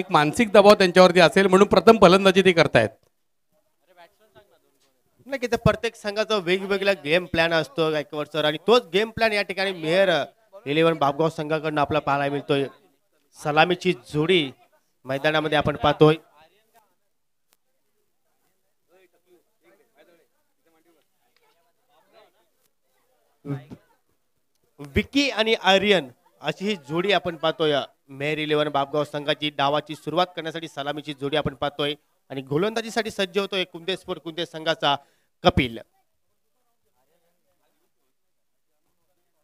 एक मानसिक दबाव त्यांच्यावरती असेल म्हणून प्रथम फलंदाजी ते करतायत. नक्की तर प्रत्येक संघाचा वेगवेगळा गेम प्लॅन असतो गायकवाड सर आणि तोच गेम प्लॅन या ठिकाणी मेहर 11 बापगाव संघाकडून आपला पाहायला मिळतोय. सलामीची जोडी मैदानामध्ये आपण पाहतोय. विकी आणि आर्यन अशी ही जोडी आपण पाहतोय. मेहर 11 बापगाव संघाची डावाची सुरुवात करण्यासाठी सलामीची जोडी आपण पाहतोय आणि गोलंदाजीसाठी सज्ज होतोय कुंदे स्पोर्ट कुंदे संघाचा कपिल.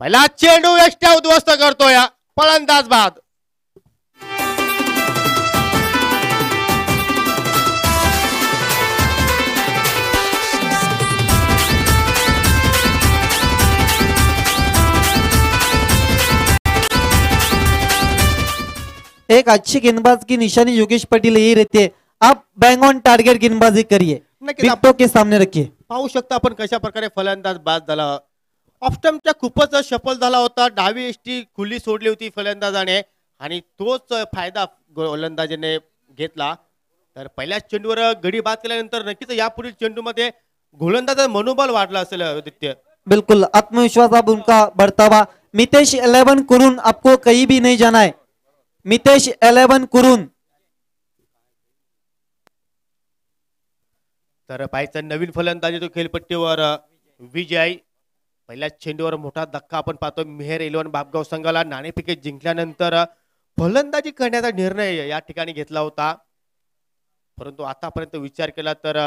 पहिला चेंडू एक्स्ट्रा उद्ध्वस्त करतोय फलंदाज बाद. एक अच्छी गेंदबाज की निशानी योगेश पटेल यही रहती है. आप बैंग ऑन टारगेट गेंदबाजी करिए, विकेटों के सामने रखिए. पाहू शकता आपण कशा प्रकारे फलंदाज बाद झाला. ऑफस्टंपच्या खूपच सफल झाला होता. डावी एष्टी खुली सोडली होती फलंदाजाने आणि तोच फायदा गोलंदाजाने घेतला. तर पहिल्याच चेंडूवर गडी बाद केल्यानंतर नक्कीच यापुढील चेंडूमध्ये गोलंदाजाचं मनोबल वाढलं असेल आदित्य. बिल्कुल आत्मविश्वास अब उनका बढ़ता हुआ. मितेश 11 कुरून आपको कहीं भी नहीं जाना है. मितेश 11 कुरून. तर पाहायचं नवीन फलंदाजी तो खेळपट्टीवर विजय. पहिल्याच चेंडूवर मोठा धक्का आपण पाहतो. मेहर 11 बापगाव संघाला नाणेफेक जिंकल्यानंतर फलंदाजी करण्याचा निर्णय या ठिकाणी घेतला होता. परंतु आतापर्यंत विचार केला तर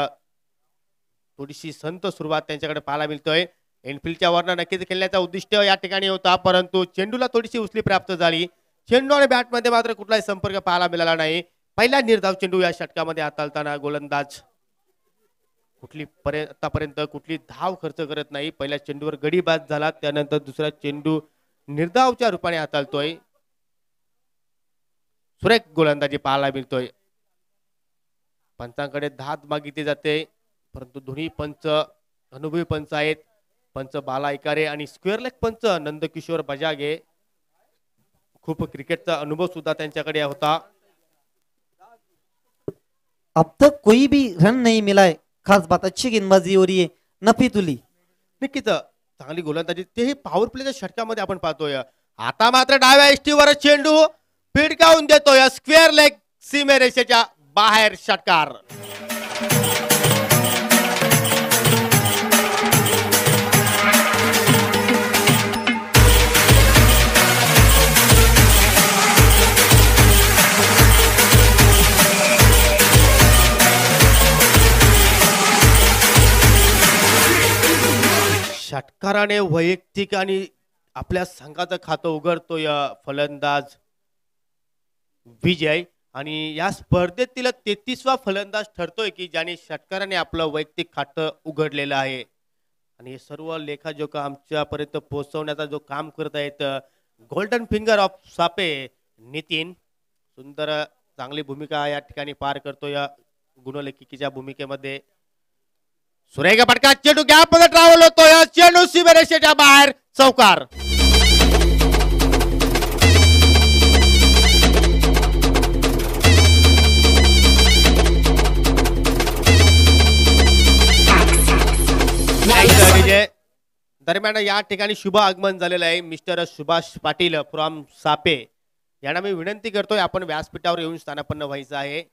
थोडीशी संत सुरुवात त्यांच्याकडे पाहायला मिळतोय. एनफिल्डच्या वरनं नक्कीच खेळण्याचा उद्दिष्ट या ठिकाणी होता परंतु चेंडूला थोडीशी उचली प्राप्त झाली. चेंडू आणि बॅटमध्ये मात्र कुठलाही संपर्क पाहायला मिळाला नाही. पहिला निर्धाव चेंडू या षटकामध्ये हाताळताना गोलंदाज आतापर्यंत कुठली धाव खर्च करत नाही. पहिल्या चेंडूवर गडी बाद झाला त्यानंतर दुसरा चेंडू निर्धावच्या रूपाने हाताळतोय. सुरेख गोलंदाजी पाहायला मिळतोय. पंचांकडे धात मागितली जाते परंतु दोन्ही पंच अनुभवी पंच आहेत. पंच बाला इकारे आणि स्क्वेअर लेग पंच नंदकिशोर बजागे. खूप क्रिकेटचा अनुभव सुद्धा त्यांच्याकडे होता. अब तक कोई भी रन नहीं मिला है. खास बात अच्छी गेंदबाजी हो रही है. नफी तुली. नक्कीच चांगली गोलंदाजी तेही पॉवर प्लेच्या षटकामध्ये आपण पाहतोय. आता मात्र डाव्या एष्टीवर चेंडू पिडकावून देतोय. स्क्वेअर लेग सीमेरेषेच्या बाहेर षटकार. षटकाराने वैयक्तिक आणि आपल्या संघाचं खातं उघडतोय फलंदाज विजय आणि या स्पर्धेतील 33वा फलंदाज ठरतोय की ज्याने षटकाराने आपलं वैयक्तिक खातं उघडलेलं आहे. आणि हे सर्व लेखाजोखा आमच्यापर्यंत पोहोचवण्याचा जो काम करत आहेत गोल्डन फिंगर ऑफ सापे नितीन. सुंदर चांगली भूमिका या ठिकाणी पार करतोय गुणलेखिकेच्या भूमिकेमध्ये. सुरेख फटका चेंडू गॅप मध्ये ट्रॅव्हल होतोय. चेंडू सीमेरेषेच्या बाहेर चौकार. दरम्यान या ठिकाणी शुभ आगमन झालेलं आहे. मिस्टर सुभाष पाटील फ्रॉम सापे यांना मी विनंती करतोय आपण व्यासपीठावर येऊन स्थानापन्न व्हायचं आहे.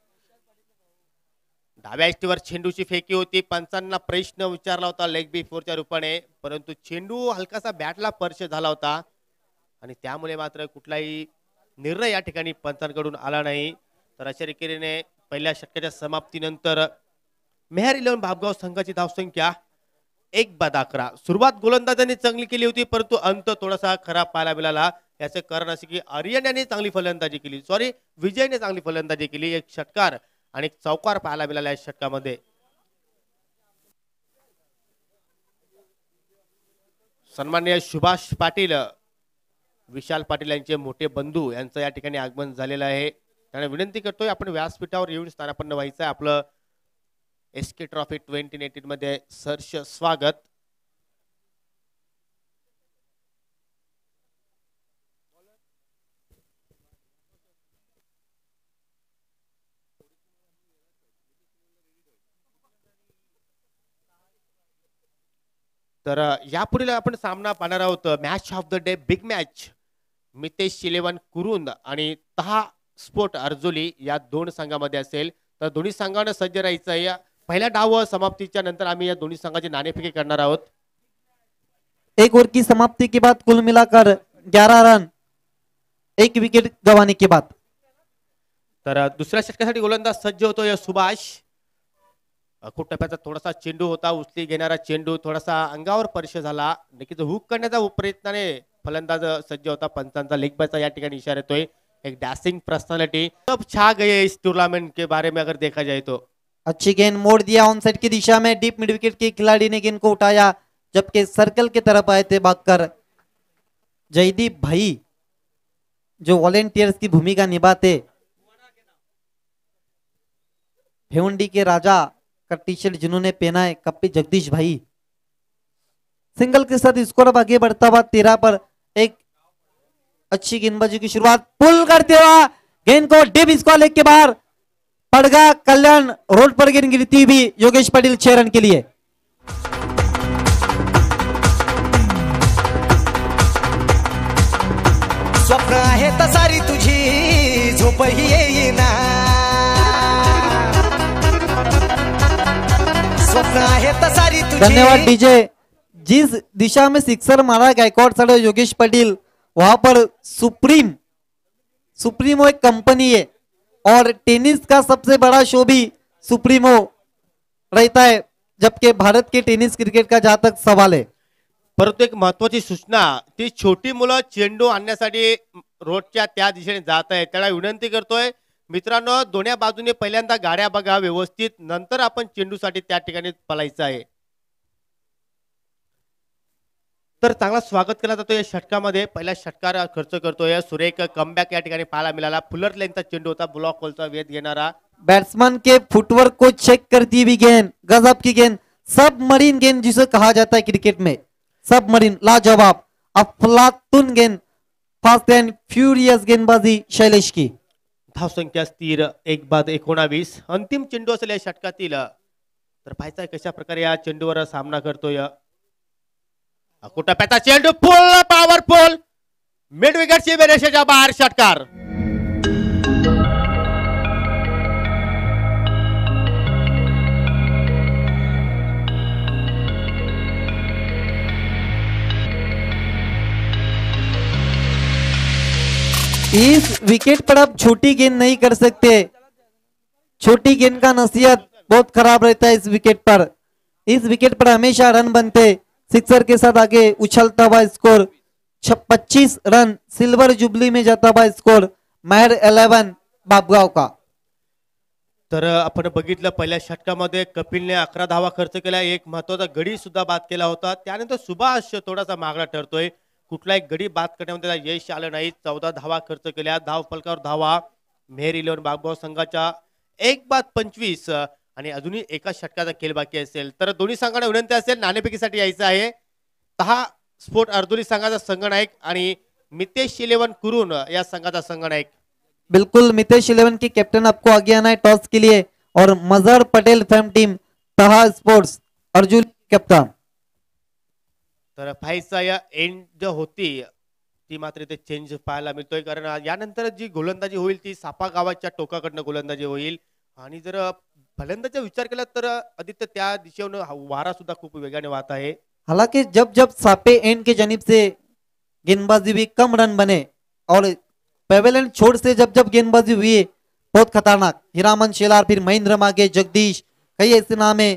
डाव्या एष्टीवर चेंडूची फेकी होती. पंचांना प्रश्न विचारला होता लेग बिफोरच्या रूपाने परंतु चेंडू हलकासा बॅटला स्पर्श झाला होता आणि त्यामुळे मात्र कुठलाही निर्णय या ठिकाणी पंचांकडून आला नाही. तर अशा रीतीने पहिल्या षटकाच्या समाप्तीनंतर मेहर 11 बापगाव संघाची धावसंख्या 1-11. सुरुवात गोलंदाजांनी चांगली केली होती परंतु अंत थोडासा खराब पाहायला मिळाला. याचे कारण असे की आर्यन यांनी चांगली फलंदाजी केली. विजयने चांगली फलंदाजी केली. एक षटकार आणि एक चौकार पाहायला मिळाला या षटकामध्ये. सन्माननीय सुभाष पाटील विशाल पाटील यांचे मोठे बंधू यांचं या ठिकाणी आगमन झालेलं आहे. त्यांना विनंती करतोय आपण व्यासपीठावर येऊन स्थानापन्न व्हायचं आहे. आपलं एसके ट्रॉफी 2018 मध्ये सहर्ष स्वागत. तर यापुढील आपण सामना पाहणार आहोत match of the day big match Mitesh 11 कुरुंद आणि तहा स्पोर्ट अर्जुली या दोन संघामध्ये असेल. तर दोन्ही संघांना सज्ज राहायचं आहे. पहिल्या डाव समाप्तीच्या नंतर आम्ही या दोन्ही संघाची नाणेफेकी करणार आहोत. एक ओवर की समाप्ति के बाद कुल मिलाकर 11 रन, एक विकेट गंवाने के बाद. तर दुसऱ्या षटकासाठी गोलंदाज सज्ज होतोय सुभाष. खूप टप्प्याचा थोडासा चेंडू होता, उचली घेणारा चेंडू थोडासा अंगावर स्पर्श झाला. नक्कीच हुक करण्याचा प्रयत्नाने फलंदाज सज्ज होता. पंचांचा लेग बायचा या ठिकाणी इशारा येतोय. एक डैशिंग पर्सनालिटी सब छा गए इस टूर्नामेंट के बारे में अगर देखा जाए तो. अच्छी गेंद मोड़ दिया ऑन साइड की दिशा में, डीप मिड विकेट के खिलाड़ी ने गेंद को उठाया जबकि सर्कल की तरफ आए थे भागकर जयदीप भाई जो वॉलेंटियर्स की भूमिका निभाते. भिवंडी के राजा का टी शर्ट जिन्होंने पहना है कप्पी जगदीश भाई. सिंगल के साथ स्कोर अब आगे बढ़ता हुआ 13 पर. एक अच्छी गेंदबाजी की शुरुआत पुल करते हुआ गेंद को डीप स्क्वायर लेग के बाहर पड़गा. कल्याण रोड पर गेंद गिरती हुई योगेश पाटिल 6 रन के लिए. स्वप्न आहे तसारी तुझी झोपही येईना. स्वप्न आहे तसारी तुझी. धन्यवाद डीजे. जिस दिशा में सिक्सर मारा गायकवाड़ साढ़े योगेश पाटिल वहां पर सुप्रीमो एक कंपनी है और टेनिस का सबसे बड़ा शो भी सुप्रीमो रहता है जबकि भारत के टेनिस क्रिकेट का जहां तक सवाल है. परंतु एक महत्वाची सूचना, ती छोटी मुलं चेंडू आणण्यासाठी रोडच्या त्या दिशेने जात आहेत. त्याला विनंती करतोय मित्रांनो, दोन्ही बाजूने पहिल्यांदा गाड्या बघा व्यवस्थित, नंतर आपण चेंडूसाठी त्या ठिकाणी पळायचं आहे. तर चांगला स्वागत केला जातो या षटकामध्ये. पहिला षटकार खर्च करतोय. सुरेख कमबॅक या ठिकाणी पाहायला मिळाला. फुलर लेनचा चेंडू होता, ब्लॉक होलचा वेध घेणारा. बैट्समैन के फुटवर्क को चेक करती हुई गेंद, गजब की गेंद, सबमरीन गेंद जिसे कहा जाता है क्रिकेट में. सबमरीन लाजवाब अफलातून गेंद, फास्ट एंड फ्यूरियस गेंदबाजी शैलेश की. धावसंख्या स्थिर 1/19. अंतिम चेंडू असेल या षटकातील. तर पाहायचा कशा प्रकारे या चेंडूवर सामना करतोय. कुटप्याचा चेंडू फुल पॉवरफुल मिड विकेटची बेरेषेच्या बाहेर षटकार. इस विकेट पर आप छोटी गेंद नहीं कर सकते. छोटी गेंद का नसीहत बहुत खराब रहता है इस विकेट पर. इस विकेट पर हमेशा रन बनते. सिक्सर के साथ आगे उछलता हुआ स्कोर 25 रन सिल्वर जुबली में जाता हुआ स्कोर महर 11 बाबगाव का. तर आपण बघितलं पहिल्या षटकामध्ये कपिलने 11 धावा खर्च केला. एक महत्वाचा गडी सुद्धा बाद केला होता. त्यानंतर सुभाष थोडासा मागला ठरतोय. कुठलाही गडी बाद करण्यामध्ये त्याला यश आलं नाही. 14 धावा खर्च केल्या. धाव फलकावर धावा मेहर 11 बागबाव संघाच्या 1/25 आणि अजूनही एका षटकाचा खेळ बाकी असेल. तर दोन्ही संघांना विनंती असेल नाणेफेकीसाठी यायचं आहे. तहा स्पोर्ट अर्जुली संघाचा संघनायक आणि मितेश 11 कुरुन या संघाचा संघनायक. बिल्कुल मितेश 11 की कैप्टन आपको आगे आना है टॉस के लिए और मजहर पटेल फैम टीम तहा स्पोर्ट्स अर्जुन कप्तान. तर फाईचा या एंड होती ती मात्र इथे चेंज पाहायला मिळतोय. कारण यानंतर जी गोलंदाजी होईल ती सापा गावाच्या टोकाकडनं गोलंदाजी होईल. आणि जर फलंदाजीचा विचार केला तर आदित्य त्या दिशेने वारा सुद्धा खूप वेगाने वाहत आहे. हालांकि जब जब सापे एंड के जानिब से गेंदबाजी भी कम रन बने और पेवेलियन छोड़ से जब जब गेंदबाजी हुई है बहुत खतरनाक. हीरामन शेलार, फिर महेंद्र मागे, जगदीश, कई ऐसे नाम है.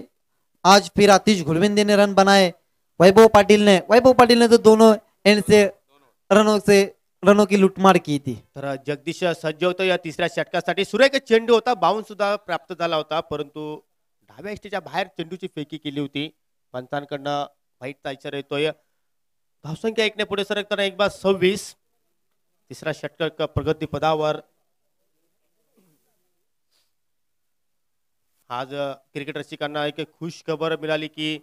आज फिर आतिश घुलविंदे ने रन बनाए. वैभव पाटिल ने तो दोनों एंड से रनों की लुटमार की थी. तर जगदीश सज्ज होतो या तिसऱ्या षटकासाठी. सुरेख चेंडू होता, बाउन्स सुद्धा प्राप्त झाला होता, परंतु डाव्या इष्टीच्या बाहेर चेंडूची फेकी केली होती. पंचांकडनं वाईटचा इशारा येतोय. धावसंख्या 1 ने पुढे सरकताना 1/26. तिसरा षटक प्रगती पदावर. आज क्रिकेट रसिकांना एक खुश खबर मिळाली की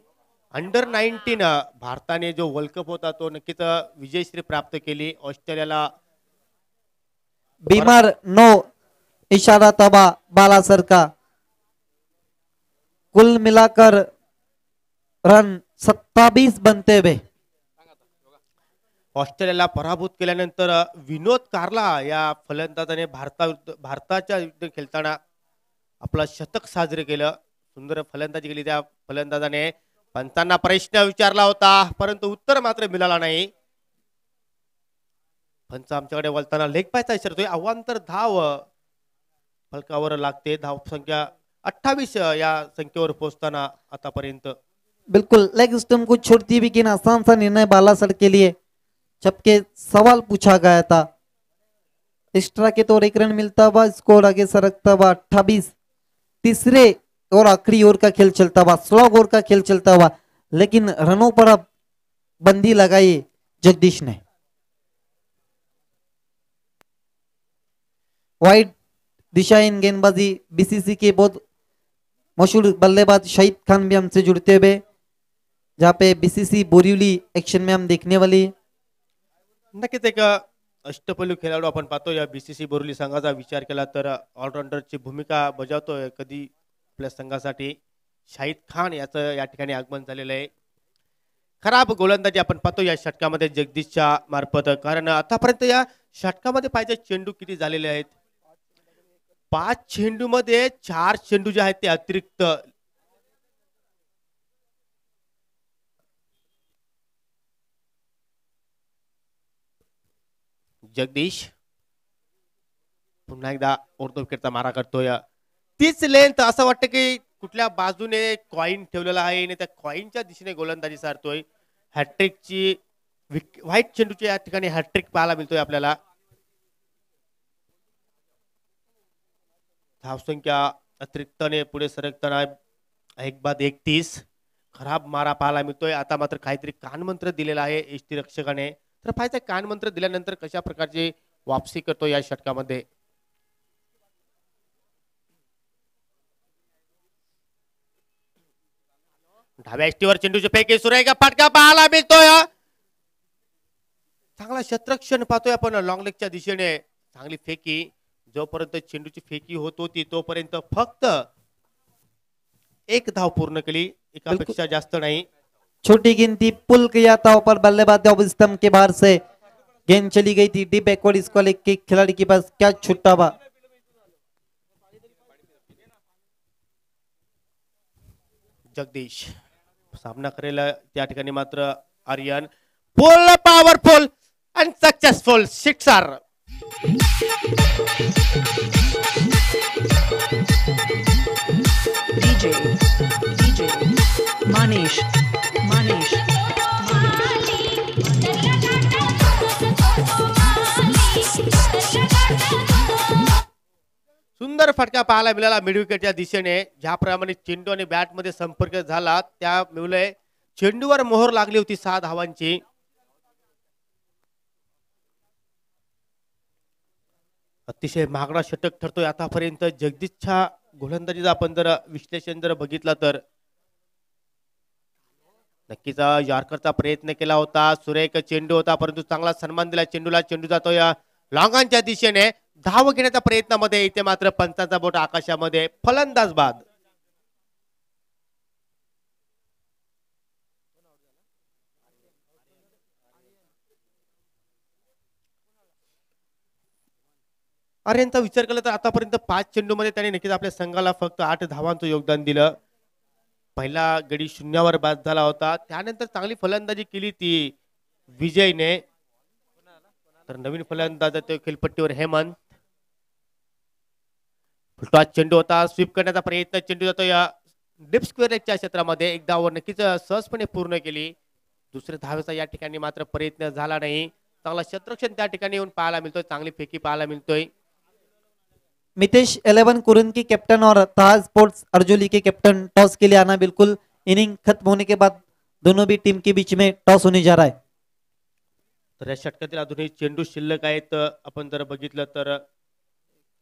अंडर 19 भारताने जो वर्ल्ड कप होता तो नक्कीच विजयश्री प्राप्त केली. ऑस्ट्रेलियाला बीमार 9 इशारा तबा बालासर का. कुल मिलाकर रन 27 बनते हुए ऑस्ट्रेलियाला पराभूत केल्यानंतर विनोद कार्ला या फलंदाजाने भारताच्या विरुद्ध खेळताना आपलं शतक साजरे केलं. सुंदर फलंदाजी केली त्या फलंदाजाने. पंचांना प्रश्न विचारला होता परंतु उत्तर मात्र मिळाला नाही. पंच आमच्याकडे वळताना लेग पायचा इशारा. अवांतर धाव फलकावर लागते. धाव संख्या 28 या संख्येवर पोहोचताना आतापर्यंत. बिल्कुल लेग स्टंप को छोड़ती हुई लेकिन आसान सा निर्णय बालासर के लिए, जबकि सवाल पूछा गया था. एक्स्ट्रा के तौर एक रन मिलता हुआ स्कोर आगे सरकता हुआ 28. तीसरे और आखिरी ओवर का खेल चलता हुआ, स्लॉग ओवर का खेल चलता हुआ, लेकिन रनों पर अब बंदी लगाई जगदीश ने. वाइड दिशा इन गेंदबाजी. बीसीसी के बहुत मशहूर बल्लेबाज शाहिद खान भी हमसे जुड़ते हुए, जहाँ पे बीसीसी बोरिवली एक्शन में हम देखने वाली. नक्कीच एक अष्टपैलू खेळाडू आपण पाहतो या बीसीसी बोरिवली संघाचा. विचार केला तर ऑलराऊंडरची भूमिका बजावतोय कधी आपल्या संघासाठी. शाहिद खान याचं या ठिकाणी आगमन झालेलं आहे. खराब गोलंदाजी आपण पाहतो या षटकामध्ये जगदीशच्या मार्फत. कारण आतापर्यंत या षटकामध्ये पाहिजे चेंडू किती झालेले आहेत. 5 चेंडू मध्ये 4 चेंडू जे आहेत ते अतिरिक्त. जगदीश पुन्हा एकदा ओरतो विकेटचा मारा करतोय. तीच लेंथ असं वाटतं की कुठल्या बाजूने कॉइन ठेवलेला आहे आणि त्या कॉइनच्या दिशेने गोलंदाजी सारतोय. हॅट्रिकची व्हाईट चेंडूची या ठिकाणी हॅट्रिक पाहायला मिळतोय आपल्याला. धावसंख्या अतिरिक्तने पुढे सरकताना 1/31. खराब मारा पाहायला मिळतोय. आता मात्र काहीतरी कानमंत्र दिलेला आहे यष्टी रक्षकाने. तर पाहायचं कानमंत्र दिल्यानंतर कशा प्रकारची वापसी करतो या षटकामध्ये. डाव्या यष्टीवर चेंडूचे फेकी सुरेख फटका पाहायला मिळतोय. चांगला शतरक्षण पाहतोय आपण लॉंग लेगच्या दिशेने. चांगली फेकी. जोपर्यंत चेंडूची फेकी होत होती तोपर्यंत फक्त 1 धाव पूर्ण केली, एकापेक्षा जास्त नाही. छोटी गिनती पुल किया था ऊपर बल्लेबाज ऑफ स्टंप के बाहर से गेंद चली गई थी डीप बैकवर्ड. इसको लेके खिलाड़ी के पास क्या छुट्टा हुआ. जगदीश सामना करेल त्या ठिकाणी मात्र आर्यन. फुल पॉवरफुल आणि सक्सेसफुल सिक्सर. DJ Manish सुंदर फटका पाहायला मिळाला मिड विकेटच्या दिशेने. ज्याप्रमाणे चेंडू आणि बॅट मध्ये संपर्क झाला त्यामुळे चेंडूवर मोहर लागली होती 6 धावांची. अतिशय महागडा षटक ठरतोय आतापर्यंत जगदीशच्या गोलंदाजीचं आपण जर विश्लेषण जर बघितलं तर नक्कीच यॉर्करचा प्रयत्न केला होता. सुरेख चेंडू होता परंतु चांगला सन्मान दिला चेंडूला. चेंडू जातोय लॉंगांच्या दिशेने. धाव घेण्याच्या प्रयत्नामध्ये इथे मात्र पंचांचा बोट आकाशामध्ये. फलंदाज बाद. आर्यनचा विचार केला तर आतापर्यंत 5 चेंडूमध्ये त्याने नक्कीच आपल्या संघाला फक्त 8 धावांचं योगदान दिलं. पहिला गडी शून्यावर बाद झाला होता. त्यानंतर चांगली फलंदाजी केली ती विजयने. तर नवीन फलंदाज खेळपट्टीवर हेमंत. फुलटॉस चेंडू होता. स्वीप करण्याचा प्रयत्न. चेंडू जातो या डीप स्क्वेअर लेगच्या क्षेत्रामध्ये. 1 धाव नक्कीच सहजपणे पूर्ण केली. दुसऱ्या धावेचा या ठिकाणी मात्र प्रयत्न झाला नाही. चांगला शतरक्षण त्या ठिकाणी येऊन पाहायला मिळतोय. चांगली फेकी पाहायला मिळतोय. मितेश 11 कुरन की कैप्टन और ताज स्पोर्ट्स अर्जुली के कैप्टन टॉस के लिए आना. बिल्कुल इनिंग खत्म होने के बाद दोनों भी टीम के बीच में टॉस होने जा रहा है. तर या षटकातील अजूनही चेंडू शिल्लक आहेत. आपण जर बघितलं तर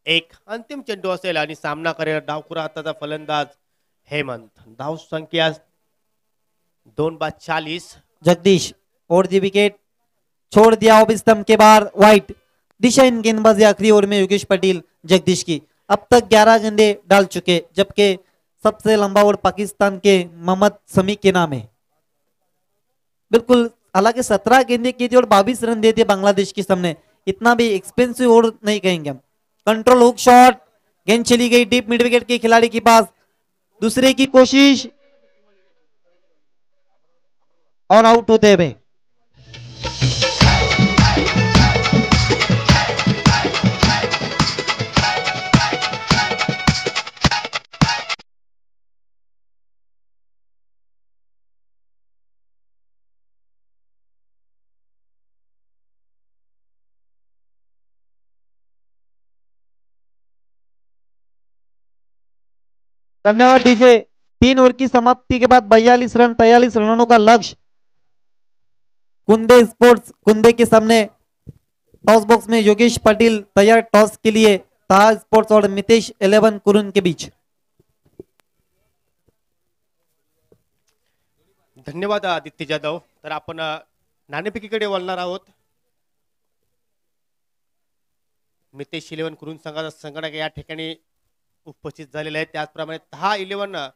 एक अंतिम चेंडू असेल आणि सामना करेल डावखुरा हाताचा फलंदाज हेमंत. धाव संख्या 2/40. जगदीश और दी विकेट छोड़ दिया ऑफ स्टंप के बाहर. वाइट दिशा इन गेंदबाजी आखिरी ओवर में योगेश पटेल जगदीश की. अब तक 11 गेंदे डाल चुके, जबकि सबसे लंबा ओवर पाकिस्तान के मोहम्मद समी के नाम है. बिल्कुल, हालांकि 17 गेंदें की थी और 22 रन दिए थे बांग्लादेश के सामने, इतना भी एक्सपेंसिव और नहीं कहेंगे हम। कंट्रोल हुक शॉट, गेंद चली गई डीप मिड विकेट के खिलाड़ी के पास, दूसरे की कोशिश और आउट होते हुए। धन्यवाद डीजे। 3 ओवर की समाप्ति के बाद 42 रन 43 रनों का लक्ष्य कुंदे स्पोर्ट्स कुंदे के सामने। टॉस बॉक्स में योगेश पाटिल तैयार टॉस के लिए, ताज स्पोर्ट्स और मितेश 11 कुरुन के बीच। धन्यवाद आदित्य जाधव। तर आपण नाणेफेकीकडे वळणार आहोत। मितेश 11 कुरुन संघाचा संगणक या ठिकाणी उपस्थित झालेला आहे। त्याचप्रमाणे 10-11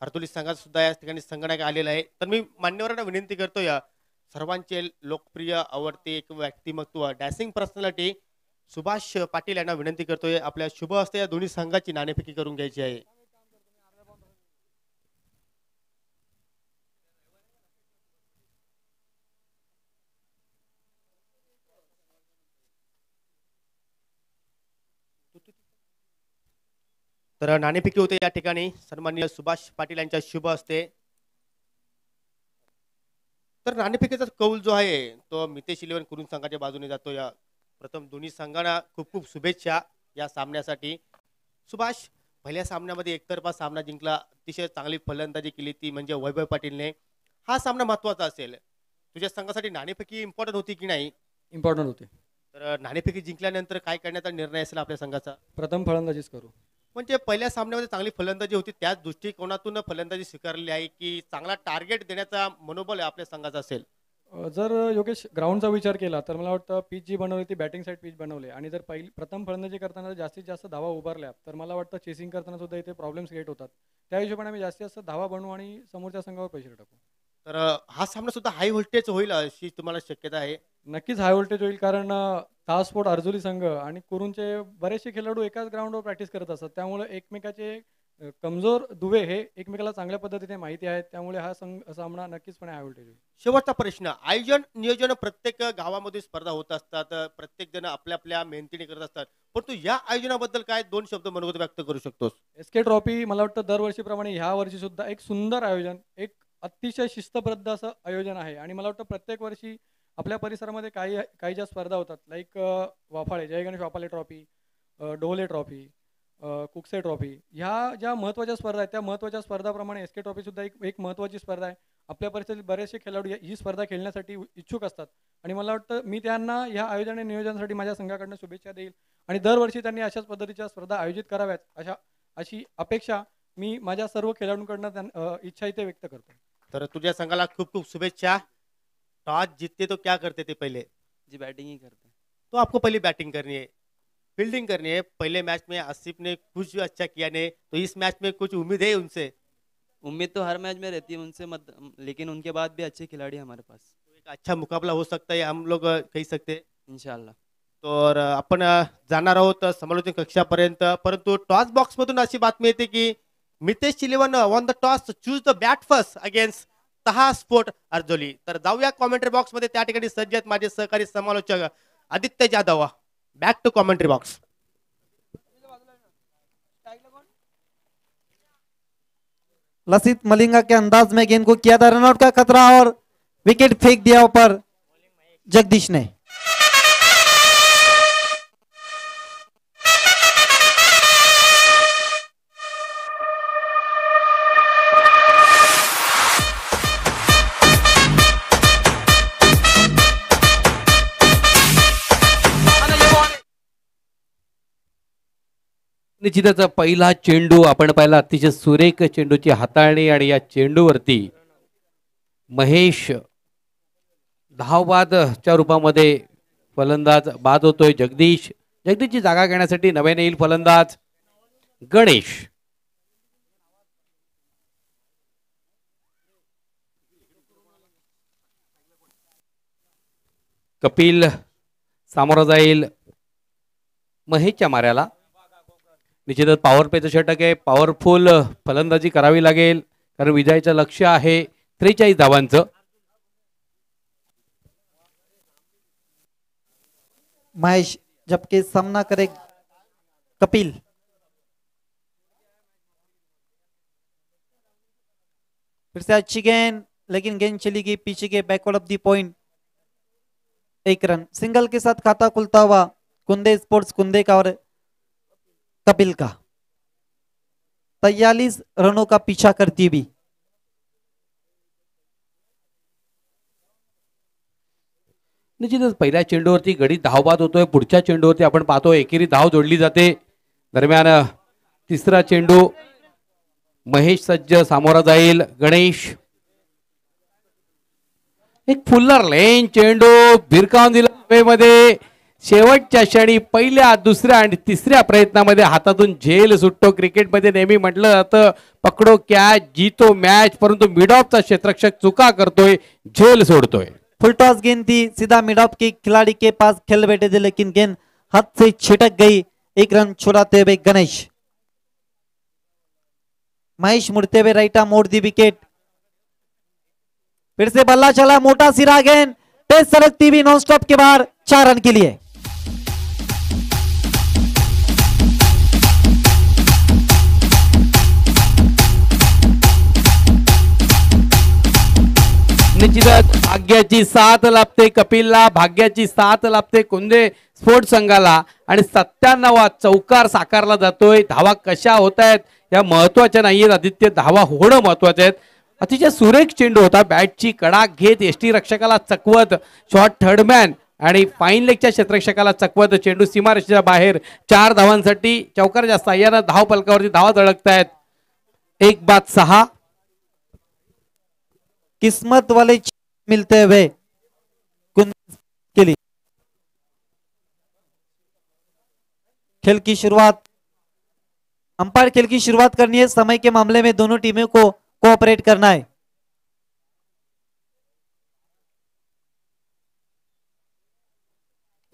हरतोली संघाचा सुद्धा या ठिकाणी संगणक आलेला आहे। तर मी मान्यवरांना विनंती करतोय, सर्वांचे लोकप्रिय आवडते एक व्यक्तिमत्व डॅशिंग पर्सनॅलिटी सुभाष पाटील यांना विनंती करतोय, आपल्या शुभ हस्ते या दोन्ही संघाची नाणेफेकी करून घ्यायची आहे। तर नाणेफेकी होते या ठिकाणी सन्माननीय सुभाष पाटील यांच्या शुभ हस्ते। तर नाणेफेकीचा कौल जो आहे तो मितेश 11 कुरुन संघाच्या बाजूने जातो। या प्रथम दोन्ही संघांना खूप खूप शुभेच्छा या सामन्यासाठी। सुभाष, पहिल्या सामन्यामध्ये एकतर्फा सामना जिंकला, अतिशय चांगली फलंदाजी केली ती म्हणजे वैभव पाटीलने। हा सामना महत्त्वाचा असेल, तुझ्या संघासाठी नाणेफेकी इम्पॉर्टंट होती की नाही? इम्पॉर्टंट होते। तर नाणेफेकी जिंकल्यानंतर काय करण्याचा निर्णय असेल आपल्या संघाचा? प्रथम फलंदाजीच करू। म्हणजे पहिल्या सामन्यामध्ये चांगली फलंदाजी होती, त्याच दृष्टिकोनातून फलंदाजी स्वीकारलेली आहे की चांगला टार्गेट देण्याचा मनोबल आपल्या संघाचा असेल? जर योगेश ग्राउंडचा विचार केला तर मला वाटतं पिच जी बनवली ती बॅटिंग साईड पिच बनवली आणि जर प्रथम फलंदाजी करताना जास्तीत जास्त धावा उभारल्या तर मला वाटतं चेसिंग करताना सुद्धा इथे प्रॉब्लेम्स क्रिएट होतात। त्या हिशोबाने आम्ही जास्तीत जास्त धावा बनवू आणि समोरच्या संघावर पैसे टाकू। तर हा सामना सुद्धा हाय व्होल्टेज होईल अशी तुम्हाला शक्यता आहे? नक्कीच हाय व्होल्टेज होईल, कारण ताज स्पोर्ट अर्जुली संघ आणि कुरुनचे बरेचसे खेळाडू एकाच ग्राउंडवर प्रॅक्टिस करत असतात, त्यामुळे एकमेकाचे कमजोर दुवे हे एकमेकाला चांगल्या पद्धतीने माहिती आहेत, त्यामुळे हा सामना नक्कीचपणे हाय व्होल्टेज होईल। शेवटचा प्रश्न, आयोजन नियोजन प्रत्येक गावामध्ये स्पर्धा होत असतात, प्रत्येक जण आपल्या आपल्या मेहनतीने करत असतात, परंतु या आयोजनाबद्दल काय 2 शब्द मनोगत व्यक्त करू शकतोस? एसके ट्रॉफी मला वाटतं दरवर्षीप्रमाणे ह्या वर्षी सुद्धा एक सुंदर आयोजन, एक अतिशय शिस्तबद्ध असं आयोजन आहे आणि मला वाटतं प्रत्येक वर्षी आपल्या परिसरामध्ये काही ज्या स्पर्धा होतात लाईक वाफाळे जय गणेश वाफाळे ट्रॉफी, डोले ट्रॉफी, कुकसे ट्रॉफी, ह्या ज्या महत्त्वाच्या स्पर्धा आहेत त्या महत्त्वाच्या स्पर्धाप्रमाणे एसके ट्रॉफी सुद्धा एक महत्त्वाची स्पर्धा आहे। आपल्या परिसरातील बरेचसे खेळाडू ही स्पर्धा खेळण्यासाठी इच्छुक असतात आणि मला वाटतं मी त्यांना ह्या आयोजन आणि नियोजनासाठी माझ्या संघाकडून शुभेच्छा देईल आणि दरवर्षी त्यांनी अशाच पद्धतीच्या स्पर्धा आयोजित कराव्यात अशी अपेक्षा मी माझ्या सर्व खेळाडूंकडून इच्छा इथे व्यक्त करतो। तर तुझ्या संघाला खूप खूप शुभेच्छा। टॉस जीतते तो क्या करते थे पहले? जी बैटिंग ही करते। तो आपको पहले बैटिंग करनी है, फील्डिंग करनी है। पहले मैच में आसिफ ने कुछ अच्छा किया नहीं, तो इस मैच में कुछ उम्मीद है उनसे? उम्मीद तो हर मैच में रहती है उनसे लेकिन उनके बाद भी अच्छे खिलाड़ी हमारे पास। तो एक अच्छा मुकाबला हो सकता है हम लोग कह सकते हैं इंशाल्लाह। तर आपण जाणार आहोत समालोचन कक्षापर्यंत, परंतु टॉस बॉक्स मधून अशी बातमी येते की Mitesh 11 won the toss, choose the bat first against तहा स्पोर्ट अर्जोली। तर जाऊया कॉमेंट्री बॉक्स मध्ये, त्या ठिकाणी सज्ज आहेत माझे सहकारी समालोचक Aditya Jadhav. Back to commentary box. Lasith Malinga के अंदाज में गेंद को किया था रनआउट का खतरा और विकेट फेंक दिया ऊपर जगदीश ने। निश्चितच पहिला चेंडू आपण पाहिला, अतिशय सुरेख चेंडूची हाताळणी आणि या चेंडूवरती महेश धावबादच्या रूपामध्ये फलंदाज बाद होतोय। जगदीशची जागा घेण्यासाठी नव्याने येईल फलंदाज गणेश। कपिल सामोरा जाईल महेशच्या माऱ्याला. निश्चितच पॉवर प्लेचं षटक आहे. पॉवरफुल फलंदाजी करावी लागेल कारण विजयाचं लक्ष्य आहे 43 धावांचं. महेश जबकि सामना करे कपिल. फिर से अच्छी गेंद, लेकिन गेंद चली गई पीछे के बैकवर्ड ऑफ द पॉइंट. एक रन. सिंगल के साथ खाता खुलता हुआ कुंदे स्पोर्ट्स कुंदे का और कपिल का. 43 रनों का पीछा करती भी. निश्चितच पहिल्या चेंडूवरती गडी धावबाद होतोय. पुढच्या चेंडूवरती आपण पाहतोय एकेरी धाव जोडली जाते. दरम्यान तिसरा चेंडू महेश सज्ज सामोरा जाईल. गणेश एक फुल्लर लेन चेंडू भिरकावून दिला हवेमध्ये. शेवटच्या क्षणी पहिल्या दुसऱ्या आणि तिसऱ्या प्रयत्नामध्ये हातातून झेल सुटतो. क्रिकेटमध्ये नेहमी म्हटलं जातं पकडो कॅच जीतो मॅच, परंतु मिड ऑफचा क्षेत्ररक्षक चुका करतोय, झेल सोडतोय. फुल टॉस गेंद थी, सीधा मिड ऑफ के खिलाड़ी के पास खेल बैठे थे, लेकिन गेंद हाथ से छिटक गई. एक रन छुड़ाते हुए गणेश. महेश मुड़ते हुए राइट आर्म मोड़ दी विकेट. फिर से बल्ला चला, मोटा सिरा गेंद तेज सरकती हुई नॉन स्टॉप के बाहर 4 रन के लिए. निश्चितच भाग्याची साथ लाभते कपिलला, भाग्याची साथ लाभते कुंदे स्पोर्ट्स संघाला आणि 97वा चौकार साकारला जातोय. धावा कशा होत आहेत या महत्वाच्या नाहीयेत आदित्य, धावा होणं महत्वाचे आहेत. अतिशय सुरेख चेंडू होता. बॅटची कडा घेत एसटी रक्षकाला चकवत शॉट थर्डमॅन आणि फाईन लेगच्या क्षेत्ररक्षकाला चकवत चेंडू सीमारेषेच्या बाहेर 4 धावांसाठी चौकारच्या साह्यानं धाव फलकावरती धावा धडकतायत. 1-6. किस्मत वाले मिलते हुए के लिए. खेल की शुरुआत, अंपायर खेल की शुरुआत करनी है. समय के मामले में दोनों टीमों को कोऑपरेट करना है.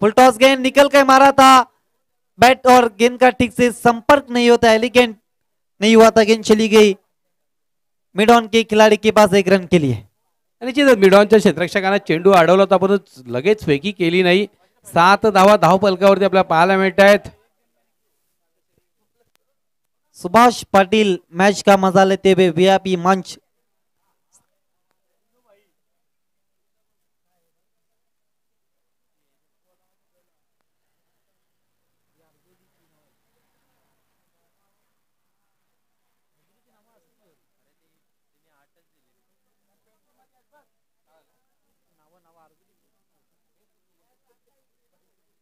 फुल टॉस गेंद निकल कर मारा था. बैट और गेंद का ठीक से संपर्क नहीं होता, एलिगेंट नहीं हुआ था. गेंद चली गई मिड ऑन के खिलाड़ी के पास 1 रन के लिए. निश्चितच मिडॉनच्या क्षेत्ररक्षकांना चेंडू अडवला होता पण लगेच फेकी केली नाही. 7 धावा धाव फलकावरती आपल्याला पाहायला मिळत आहेत. सुभाष पाटिल मैच का मजा लेते हुए वीआईपी मंच.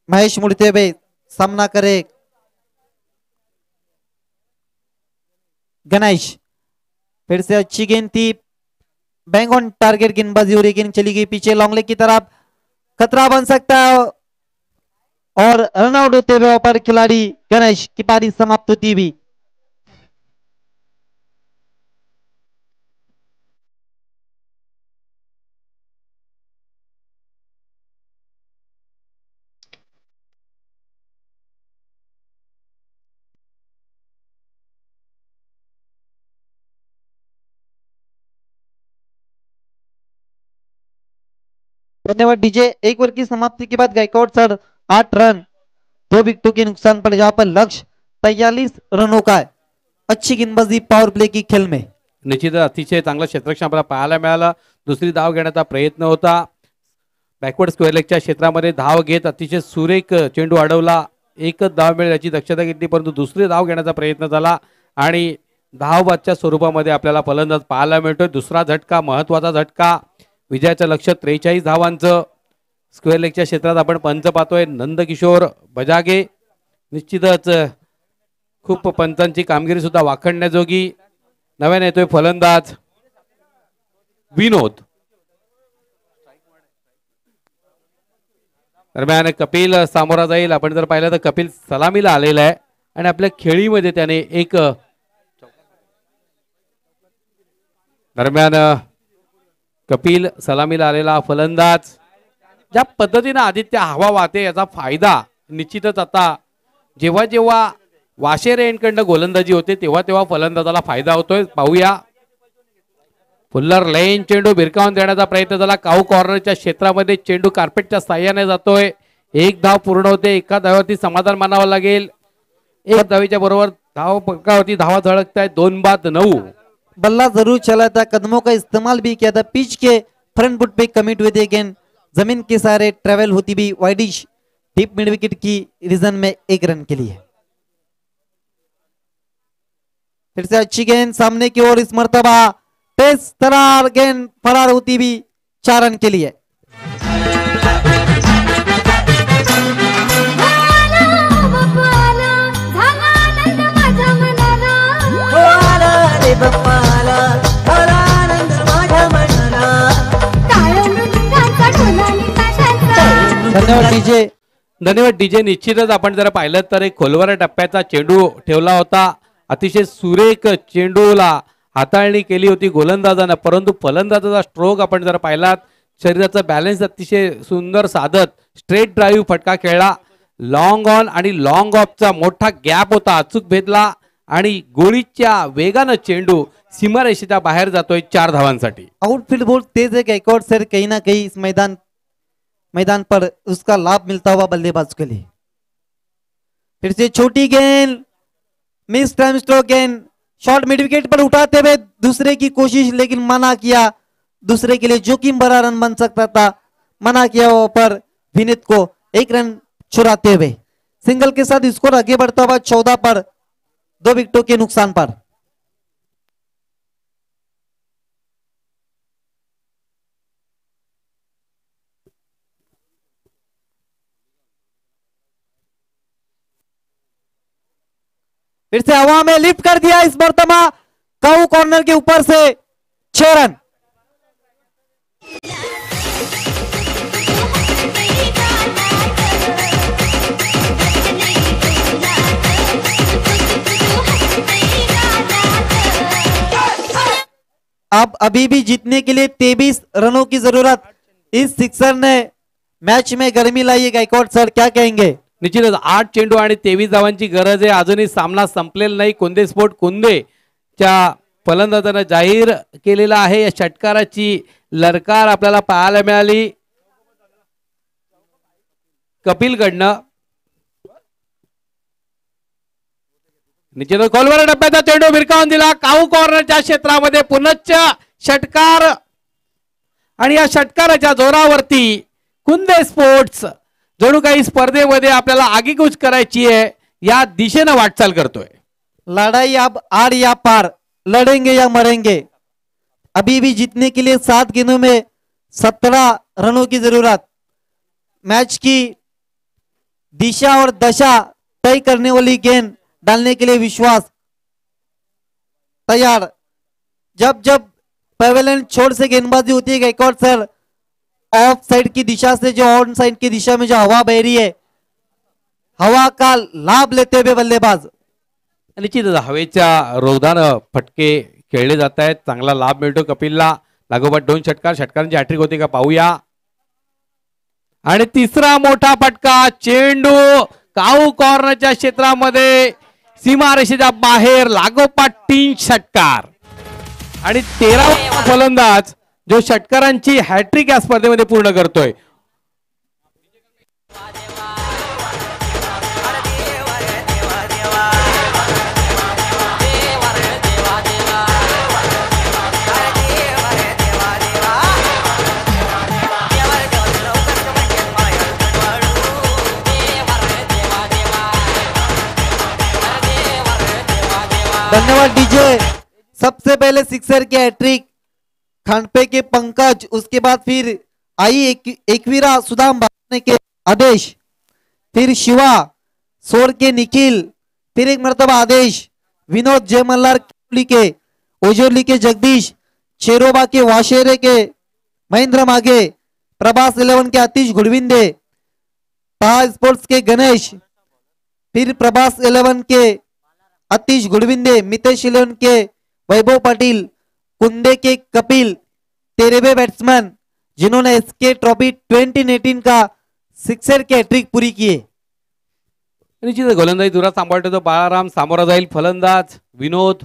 महेश मुड़ते हुए सामना करे गणेश. फिर से अच्छी गेंद थी, बैंग ऑन टारगेट गेंदबाजी हो रही. गेंद चली गई पीछे लॉन्ग लेग की तरफ. खतरा बन सकता है और रनआउट होते हुए पर खिलाड़ी गणेश की पारी समाप्त होती हुई. धन्यवाद डीजे. 1 ओवर की समाप्ति के बाद गायकवाड़ सर 8 रन 2 विकेटों के नुकसान पर जहां पर लक्ष्य 43 रनों का है. अच्छी गेंदबाजी पावर प्ले की खेल में. निश्चितच अतिशय चांगलं क्षेत्ररक्षण आपल्याला पाहायला मिळालं. दुसरी धाव घेण्याचा प्रयत्न होता. बॅकवर्ड स्क्वेअर लेगच्या क्षेत्रामध्ये धाव घेत अतिशय सुरेख चेंडू अडवला. एकच धाव मिळेल याची दक्षता घेतली, परंतु दुसरी धाव घेण्याचा प्रयत्न झाला आणि धावबादच्या स्वरूपामध्ये आपल्याला फलंदाज पाहायला मिळतोय. दुसरा झटका महत्वाचा झटका. विजयाचं लक्ष्य 43 धावांचं. स्क्वेअर लेगच्या क्षेत्रात आपण पंच पाहतोय नंदकिशोर बजागे. निश्चितच खूप पंचांची कामगिरी सुद्धा वाखणण्याजोगी. नव्याने येतोय फलंदाज विनोद. दरम्यान कपिल सामोरा जाईल. आपण जर पाहिलं तर कपिल सलामीला आलेला आहे आणि आपल्या खेळीमध्ये त्याने एक दरम्यान कपिल सलामीला आलेला फलंदाज ज्या पद्धतीनं आदित्य हवा वाहते याचा फायदा निश्चितच आता जेव्हा जेव्हा वाशेरे यांकडनं गोलंदाजी होते तेव्हा तेव्हा फलंदाजाला फायदा होतोय. पाहूया फुल्लर लेन चेंडू भिरकावून देण्याचा प्रयत्न झाला. काऊ कॉर्नरच्या क्षेत्रामध्ये चेंडू कार्पेटच्या साह्याने जातोय. एक धाव पूर्ण होते. एका धावावरती समाधान मानावं लागेल. एक धावेच्या बरोबर धाव पक्कावरती धावा झळकत आहेत. 2-9. बल्ला जरूर चला था, कदमों का इस्तेमाल भी किया था, पिच के फ्रंट फुट पे कमिट हुए थे, गेंद जमीन के सहारे ट्रेवल होती भी वाइडिश डीप मिड विकेट की रीजन में 1 रन के लिए. फिर से अच्छी गेंद सामने की ओर, इस मर्तबा तेज तरार गेंद फरार होती भी 4 रन के लिए. धन्यवाद डीजे. धन्यवाद डीजे. निश्चितच आपण जर पाहिलं तर एक खोलवर टप्प्याचा चेंडू ठेवला होता. अतिशय सुरेख चेंडूला हाताळणी केली होती गोलंदाजानं, परंतु फलंदाजाचा स्ट्रोक आपण जर पाहिलात शरीराचा बॅलन्स अतिशय सुंदर साधत स्ट्रेट ड्राईव्ह फटका खेळला. लॉंग ऑन आणि लॉंग ऑफचा मोठा गॅप होता, अचूक भेदला आणि गोळीच्या वेगानं चेंडू सीमारेषेच्या बाहेर जातोय 4 धावांसाठी. आउटफील्ड बहुत तेज है गैकवाड सर, कहीं ना कहीं इस मैदान पर उसका लाभ मिलता हुआ बल्लेबाज के लिए. फिर से छोटी गेंद, मिस टाइम स्ट्रोक गेंद, शॉर्ट मिड विकेट पर उठाते हुए दूसरे की कोशिश, लेकिन मना किया. दूसरे के लिए जोखिम भरा रन बन सकता था, मना किया पर विनीत को 1 रन चुराते हुए सिंगल के साथ स्कोर आगे बढ़ता हुआ 14 पर 2 विकेटों के नुकसान पर. फिर से हवा में लिफ्ट कर दिया इस मर्तबा काऊ कॉर्नर के ऊपर से 6 रन. अब अभी भी जीतने के लिए 23 रनों की जरूरत. इस सिक्सर ने मैच में गर्मी लाई है. गायकवाड सर क्या कहेंगे? निश्चितच 8 चेंडू आणि 23 धावांची गरज आहे. अजूनही सामना संपलेला नाही. कुंदे स्पोर्ट कुंदेच्या फलंदाजानं जाहीर केलेला आहे. या षटकाराची ललकार आपल्याला पाहायला मिळाली कपिलकडनं. निश्चितच खोलवर डब्याचा चेंडू भिरकावून दिला. काऊ कॉर्नरच्या क्षेत्रामध्ये पुनश्च षटकार आणि या षटकाराच्या जोरावरती कुंदे स्पोर्ट्स जणू काही स्पर्धेमध्ये आपल्याला आगीकूच करायची आहे या दिशेनं वाटचाल करतोय. लड़ाई अब आर या पार, लड़ेंगे या मरेंगे. अभी भी जीतने के लिए 7 गेंदों में 17 रनों की जरूरत. मैच की दिशा और दशा तय करने वाली गेंद डालने के लिए विश्वास तैयार. जब जब पेवेलियन छोर से गेंदबाजी होती है गायकवाड सर, ऑफ साइड की दिशा से जो ऑन साइड की दिशा में जो हवा बह रही है, हवा का लाभ लेते हुए बल्लेबाज. निश्चितच हवेच्या रोधानं फटके खेळले जात आहेत. चांगला लाभ मिळतो कपिलला. लागोपाठ 2 षटकारांची हॅट्रिक होती का पाहूया. आणि तिसरा मोठा फटका, चेंडू काऊ कॉर्नरच्या क्षेत्रामध्ये सीमारेषेच्या बाहेर, लागोपाठ 3 षटकार आणि 13वा फलंदाज जो षटकारांची हॅट्रिक या स्पर्धेमध्ये पूर्ण करतोय. धन्यवाद डीजे. सबसे पहले सिक्सर की हैट्रिक खानपे के पंकज, उसके बाद फिर आई एकवीरा सुदाम भावने के आदेश, फिर शिवा सोर के निखिल, फिर एक मर्तबा आदेश विनोद जय मल्हार के, ओजोरली के जगदीश, शेरोबा के वाशेरे के महेंद्र मागे, प्रभास 11 के आतिश गुड़विंदे, ताहा स्पोर्ट्स के गणेश, फिर प्रभास 11 के आतिश गुड़विंदे, मितेश 11 के वैभव पाटिल, कुंदे के कपिल, 13वें बैट्समैन जिन्होंने एसके ट्रॉफी 2018 का सिक्सर की हैट्रिक पूरी की है। निश्चित गोलंदाजी दुरा सांभाळतो तो बाळाराम, सामोरा जाईल फलंदाज विनोद।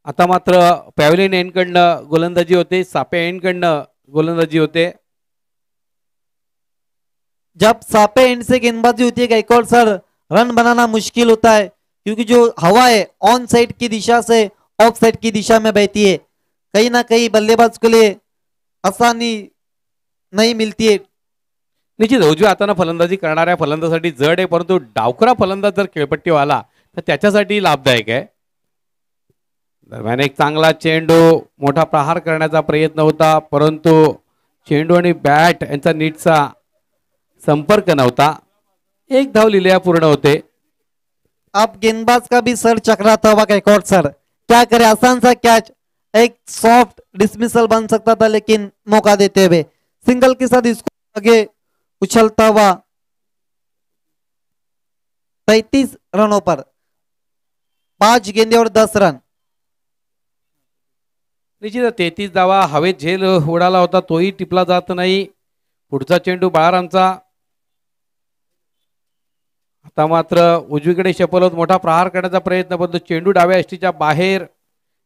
आता मात्र पॅव्हलियन एंडकडनं गोलंदाजी होते, सापे एंडकडनं गोलंदाजी होते। जब सापे एंड से गेंदबाजी होती है गायकवाड़ सर, रन बनाना मुश्किल होता है क्योंकि जो हवा है ऑन साइड की दिशा से ऑफ साइड की दिशा में बहती है, कहीं ना कहीं बल्लेबाज के लिए आसानी नहीं मिलती है। निश्चित उजव्या हाताने फलंदाजी करणाऱ्या फलंदाजासाठी जड आहे, परंतु डावखुरा फलंदाज जर खेळपट्टीवर आला तर त्याच्यासाठी लाभदायक आहे। दरम्यान एक चांगला चेंडू, मोठा प्रहार करण्याचा प्रयत्न होता, परंतु चेंडू आणि बॅट यांचा नीटचा संपर्क नव्हता। एक धाव लिहिल्या पूर्ण होते। अब गेंदबाज का भी सर चकराता हुआ गायकवाड़ सर, क्या करे, आसान सा कैच, एक सॉफ्ट डिसमिसल बन सकता था लेकिन मौका देते हुए सिंगल के साथ इसको आगे उछलता हुआ 33 रनों पर 5 गेंदे और 10 रन। निश्चित 33 धावा, हवेत झेल उडाला होता, तोही टिपला जात नाही। पुढचा चेंडू बाळारामचा। आता मात्र उजवीकडे शपलोत मोठा प्रहार करण्याचा प्रयत्न, परंतु चेंडू डाव्या यष्टीच्या बाहेर।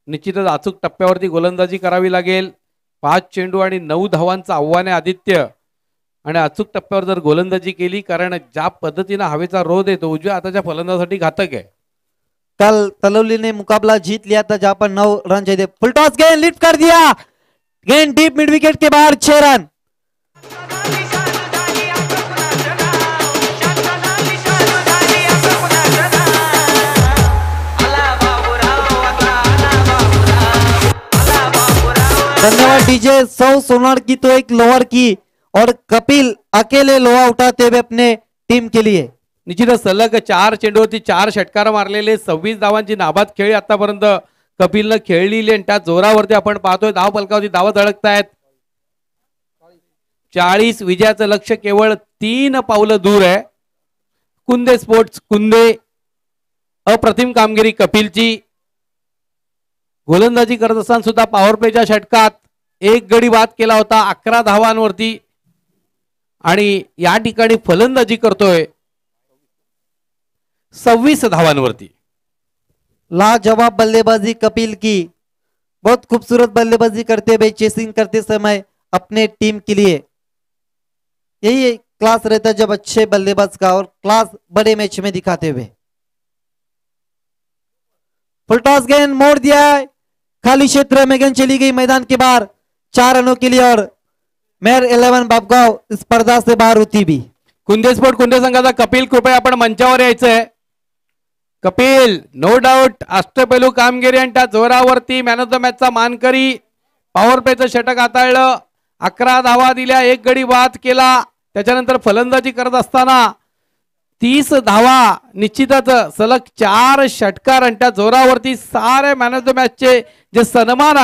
निश्चितच अचूक टप्प्यावरती गोलंदाजी करावी लागेल। 5 चेंडू आणि 9 धावांचं आव्हान आहे आदित्य, आणि अचूक टप्प्यावर जर गोलंदाजी केली, कारण ज्या पद्धतीने हवेचा रोध आहे तो उजव्या हाताच्या फलंदाजासाठी घातक आहे। कल तलौली ने मुकाबला जीत लिया था जहां पर 9 रन चाहिए। फुल टॉस गेंद लिफ्ट कर दिया, गेंद डीप मिड विकेट के बाहर, 6 रन। धन्यवाद डीजे। 100 सोनार की तो एक लोअर की और कपिल अकेले लोहा उठाते हुए अपने टीम के लिए। निश्चितच सलग 4 चेंडूवरती 4 षटकार मारलेले, 26 धावांची नाबाद खेळी आतापर्यंत कपिलनं खेळलेली, आणि त्या जोरावरती आपण पाहतोय धाव फलकावरती धावा धडकतायत। 40 विजयाचं लक्ष्य केवळ 3 पावलं दूर आहे। कुंदे स्पोर्ट्स कुंदे, अप्रतिम कामगिरी कपिलची। गोलंदाजी करत असताना सुद्धा पॉवर प्लेच्या षटकात एक गडी बाद केला होता 11 धावांवरती, आणि या ठिकाणी फलंदाजी करतोय 26 धावांवरती। लाजवाब बल्लेबाजी कपिल की, बहुत खूबसूरत बल्लेबाजी करते हुए, चेसिंग करते समय अपने टीम के लिए। यही क्लास रहता है जब अच्छे बल्लेबाज का, और क्लास बड़े मैच में दिखाते हुए। फुल टॉस गेंद मोड़ दिया है, खाली क्षेत्र में गेंद चली गई मैदान के बाहर 4 रनों के लिए, और मेयर 11 बापगाव स्पर्धा से बाहर होती भी। कुंदे स्पोर्ट कुंदे संघाचा कपिल, कृपया आपण मंचावर यायचंय। कपिल नो डाऊट अष्टपैलू कामगिरी, आणि त्या जोरावरती मॅन ऑफ द मॅचचा मानकरी। पॉवर प्लेचं षटक हाताळलं, 11 धावा दिल्या, एक गडी बाद केला। त्याच्यानंतर फलंदाजी करत असताना 30 धावा, निश्चितच सलग 4 षटकार, आणि त्या जोरावरती सारे मॅन ऑफ द मॅचचे जे सन्मान